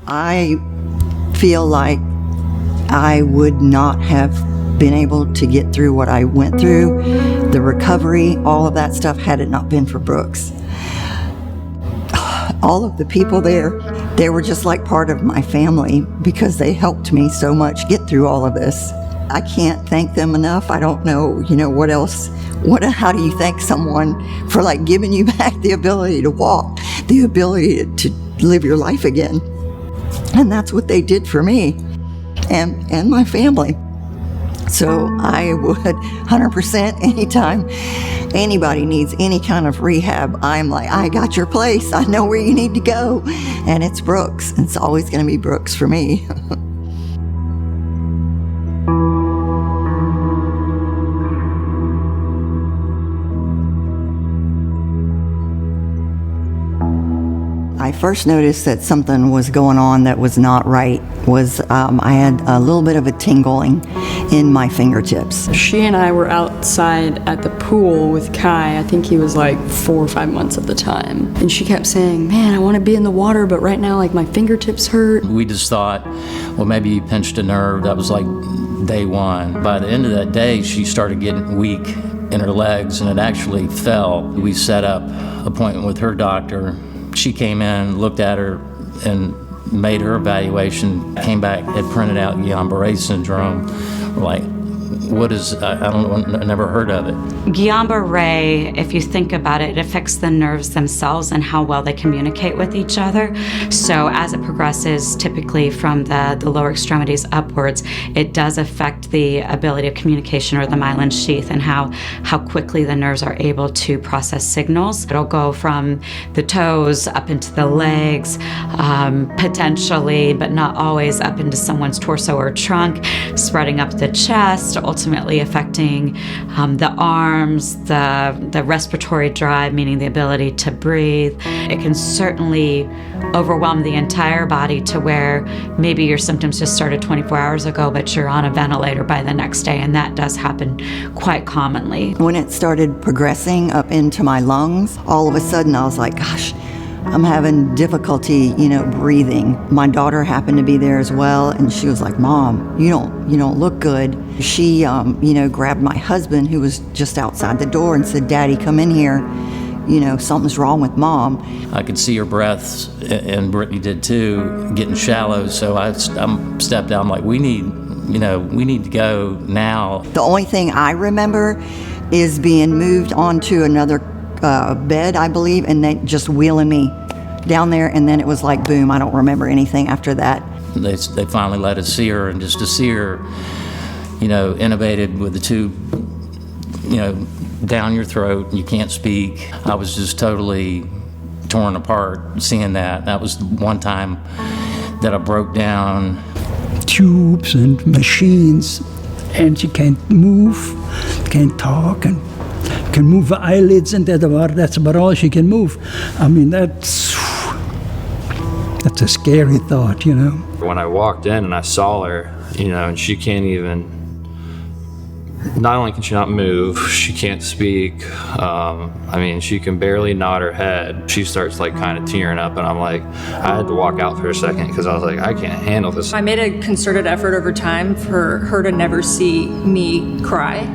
I feel like I would not have been able to get through what I went through, the recovery, all of that stuff, had it not been for Brooks. All of the people there, they were just like part of my family because they helped me so much get through all of this. I can't thank them enough. I don't know, what else. How do you thank someone for like giving you back the ability to walk, the ability to live your life again? And that's what they did for me and my family. So I would 100% anytime anybody needs any kind of rehab, I'm like, I got your place. I know where you need to go. And it's Brooks. It's always going to be Brooks for me. I first noticed that something was going on that was not right was I had a little bit of a tingling in my fingertips. She and I were outside at the pool with Kai. I think he was like 4 or 5 months at the time. And she kept saying, man, I want to be in the water, but right now like my fingertips hurt. We just thought, well, maybe you pinched a nerve. That was like day one. By the end of that day, she started getting weak in her legs and it actually fell. We set up an appointment with her doctor. She came in, looked at her, and made her evaluation, came back, had printed out Guillain-Barré Syndrome. We're like, what is, I never heard of it. Guillain-Barré, if you think about it, it affects the nerves themselves and how well they communicate with each other. So as it progresses, typically from the lower extremities upwards, it does affect the ability of communication or the myelin sheath and how quickly the nerves are able to process signals. It'll go from the toes up into the legs, potentially, but not always, up into someone's torso or trunk, spreading up the chest, ultimately affecting the arms, the respiratory drive, meaning the ability to breathe. It can certainly overwhelm the entire body to where maybe your symptoms just started 24 hours ago, but you're on a ventilator by the next day, and that does happen quite commonly. When it started progressing up into my lungs, all of a sudden I was like, gosh, I'm having difficulty, breathing. My daughter happened to be there as well, and she was like, Mom, you don't look good. She, grabbed my husband, who was just outside the door, and said, Daddy, come in here. Something's wrong with Mom. I could see her breaths, and Brittany did too, getting shallow. So I stepped out. I'm like, we need to go now. The only thing I remember is being moved onto another bed, I believe, and then just wheeling me down there, and then it was like boom. I don't remember anything after that. They finally let us see her, and just to see her, intubated with the tube, down your throat, you can't speak. I was just totally torn apart seeing that. That was one time that I broke down. Tubes and machines, and she can't move, can't talk, and can move the eyelids, and that's about all she can move. I mean, that's a scary thought, When I walked in and I saw her, and she can't even, not only can she not move, she can't speak. She can barely nod her head. She starts kind of tearing up, and I'm like, I had to walk out for a second because I was like, I can't handle this. I made a concerted effort over time for her to never see me cry,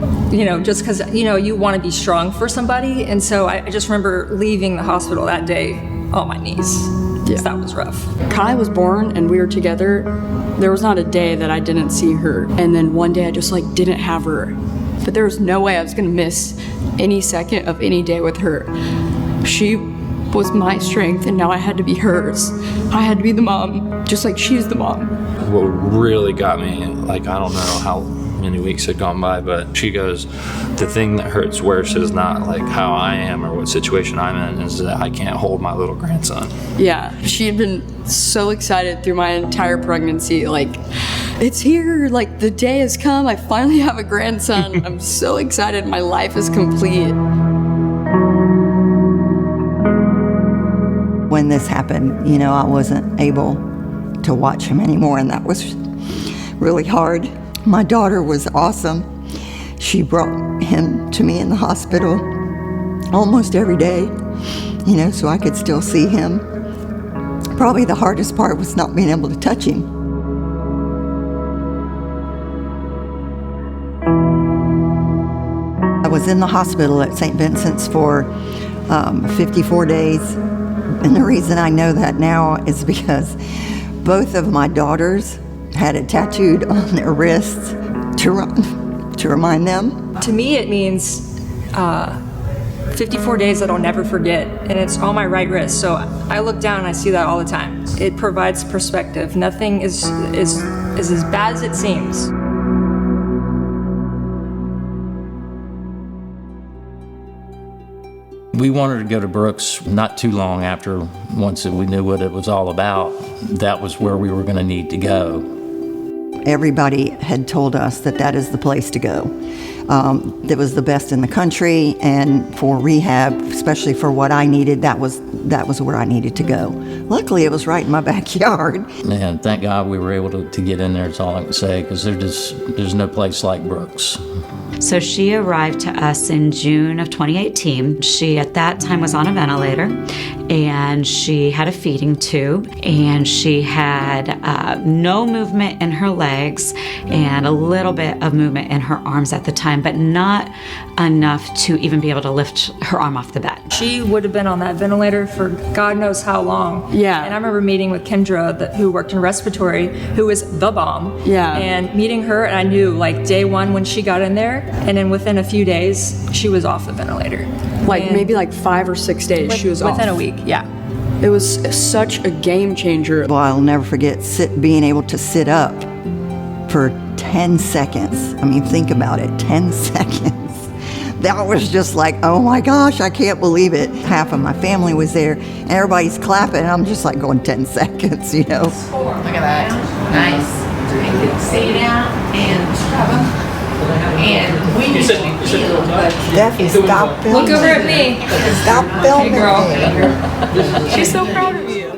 just because, you want to be strong for somebody. And so I just remember leaving the hospital that day on my knees. Yeah. That was rough. Kai was born and we were together. There was not a day that I didn't see her. And then one day I just didn't have her. But there was no way I was gonna miss any second of any day with her. She was my strength, and now I had to be hers. I had to be the mom, just like she's the mom. What really got me, I don't know how many weeks had gone by, but she goes, the thing that hurts worse is not how I am or what situation I'm in, is that I can't hold my little grandson. Yeah, she had been so excited through my entire pregnancy, it's here, the day has come, I finally have a grandson. I'm so excited, my life is complete. When this happened, I wasn't able to watch him anymore, and that was really hard. My daughter was awesome. She brought him to me in the hospital almost every day, so I could still see him. Probably the hardest part was not being able to touch him. I was in the hospital at St. Vincent's for 54 days. And the reason I know that now is because both of my daughters had it tattooed on their wrists to remind them. To me, it means 54 days that I'll never forget, and it's on my right wrist. So I look down and I see that all the time. It provides perspective. Nothing is as bad as it seems. We wanted to go to Brooks not too long after, once we knew what it was all about. That was where we were going to need to go. Everybody had told us that that is the place to go. That was the best in the country, and for rehab, especially for what I needed, that was where I needed to go. Luckily, it was right in my backyard. And thank God we were able to get in there, is all I can say, because there's no place like Brooks. So she arrived to us in June of 2018. She, at that time, was on a ventilator, and she had a feeding tube, and she had no movement in her legs and a little bit of movement in her arms at the time, but not enough to even be able to lift her arm off the bed. She would have been on that ventilator for God knows how long. Yeah. And I remember meeting with Kendra, who worked in respiratory, who was the bomb. Yeah. And meeting her, and I knew like day one when she got in there, and then within a few days, she was off the ventilator. Like And maybe like 5 or 6 days she was off. within a week, yeah. It was such a game changer. Well, I'll never forget being able to sit up for 10 seconds. I mean, think about it, 10 seconds. That was just like, oh my gosh, I can't believe it. Half of my family was there, and everybody's clapping, and I'm just like going 10 seconds, you know. Look at that. Nice. And you sit down and we need to feel Steffi, stop filming. Look over at me. Stop filming. Hey, girl. She's so proud of you.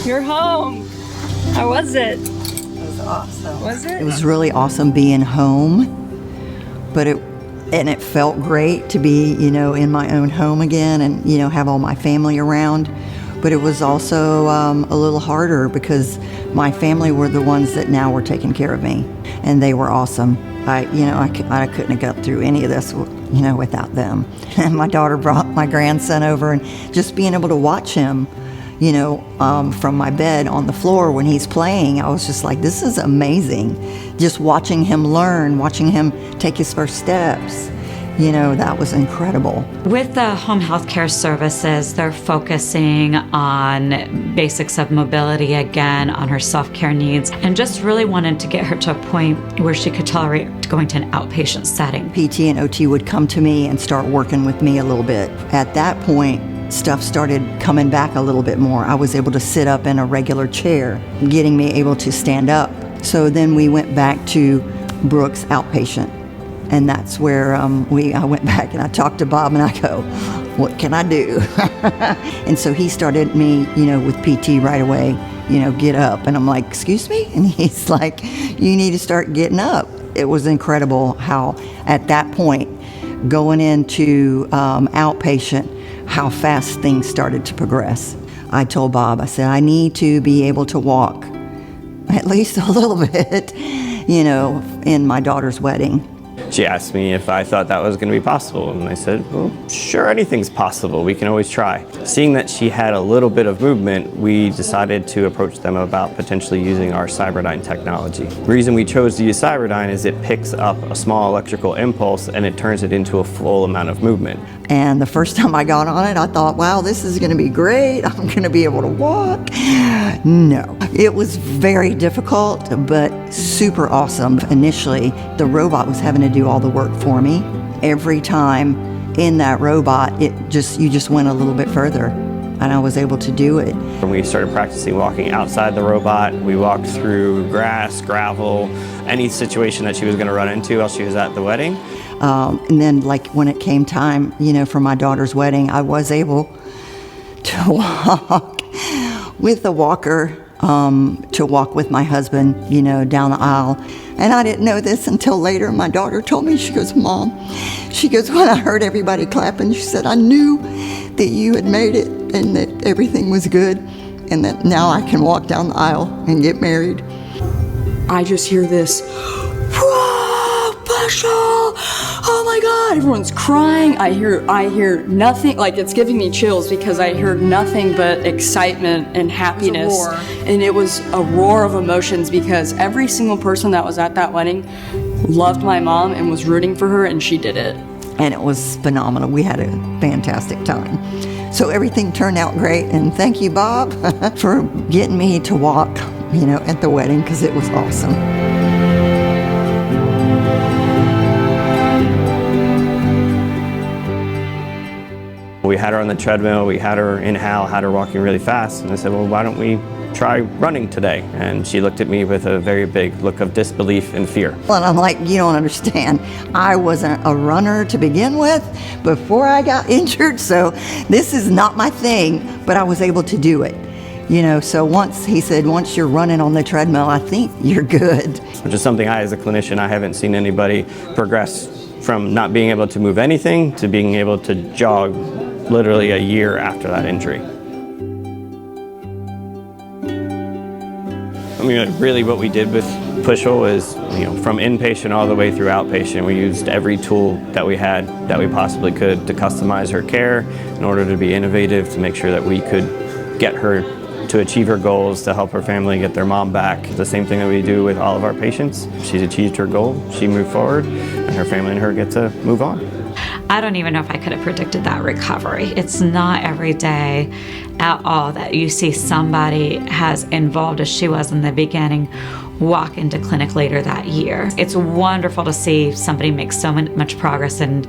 You're home. How was it? It was awesome. Was it? It was really awesome being home, but it felt great to be, in my own home again and, have all my family around. But it was also a little harder because my family were the ones that now were taking care of me, and they were awesome. I couldn't have got through any of this, without them. And my daughter brought my grandson over, and just being able to watch him, from my bed on the floor when he's playing, I was just like, this is amazing. Just watching him learn, watching him take his first steps, that was incredible. With the home health care services, they're focusing on basics of mobility again, on her self-care needs, and just really wanted to get her to a point where she could tolerate going to an outpatient setting. PT and OT would come to me and start working with me a little bit. At that point, stuff started coming back a little bit more. I was able to sit up in a regular chair, getting me able to stand up. So then we went back to Brooks outpatient. And that's where I went back and I talked to Bob and I go, what can I do? And so he started me, with PT right away, get up. And I'm like, excuse me? And he's like, you need to start getting up. It was incredible how at that point, going into outpatient, how fast things started to progress. I told Bob, I said, I need to be able to walk at least a little bit, in my daughter's wedding. She asked me if I thought that was going to be possible, and I said, well, sure, anything's possible. We can always try. Seeing that she had a little bit of movement, we decided to approach them about potentially using our Cyberdyne technology. The reason we chose to use Cyberdyne is it picks up a small electrical impulse and it turns it into a full amount of movement. And the first time I got on it, I thought, wow, this is going to be great. I'm going to be able to walk. No, it was very difficult, but super awesome. Initially, the robot was having to do all the work for me. Every time in that robot, you just went a little bit further, and I was able to do it. When we started practicing walking outside the robot, we walked through grass, gravel, any situation that she was going to run into while she was at the wedding. And then, like, when it came time, for my daughter's wedding, I was able to walk with a walker to walk with my husband, down the aisle. And I didn't know this until later. My daughter told me, she goes, Mom, she goes, when I heard everybody clapping, she said, I knew that you had made it and that everything was good and that now I can walk down the aisle and get married. I just hear this, whoa, Puschel! Oh my God, everyone's crying. I hear nothing, like it's giving me chills because I heard nothing but excitement and happiness. It was a roar. And it was a roar of emotions because every single person that was at that wedding loved my mom and was rooting for her, and she did it. And it was phenomenal. We had a fantastic time. So everything turned out great, and thank you, Bob, for getting me to walk, at the wedding, because it was awesome. We had her on the treadmill, we had her in HAL, had her walking really fast, and I said, well, why don't we try running today? And she looked at me with a very big look of disbelief and fear. Well, and I'm like, you don't understand. I wasn't a runner to begin with before I got injured, so this is not my thing, but I was able to do it. So he said, once you're running on the treadmill, I think you're good. Which is something as a clinician, I haven't seen anybody progress from not being able to move anything to being able to jog literally a year after that injury. Really what we did with Puschel is, from inpatient all the way through outpatient, we used every tool that we had that we possibly could to customize her care in order to be innovative, to make sure that we could get her to achieve her goals, to help her family get their mom back. The same thing that we do with all of our patients. She's achieved her goal, she moved forward, and her family and her get to move on. I don't even know if I could have predicted that recovery. It's not every day at all that you see somebody as involved as she was in the beginning walk into clinic later that year. It's wonderful to see somebody make so much progress and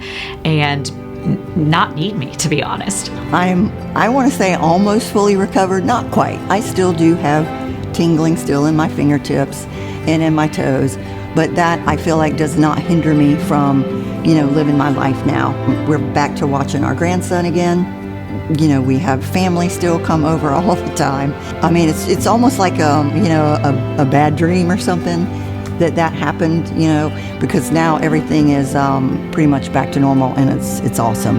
not need me, to be honest. I want to say almost fully recovered, not quite. I still do have tingling still in my fingertips and in my toes, but that I feel like does not hinder me from living my life now. We're back to watching our grandson again. We have family still come over all the time. I mean, it's almost like a bad dream or something that happened, because now everything is pretty much back to normal, and it's awesome.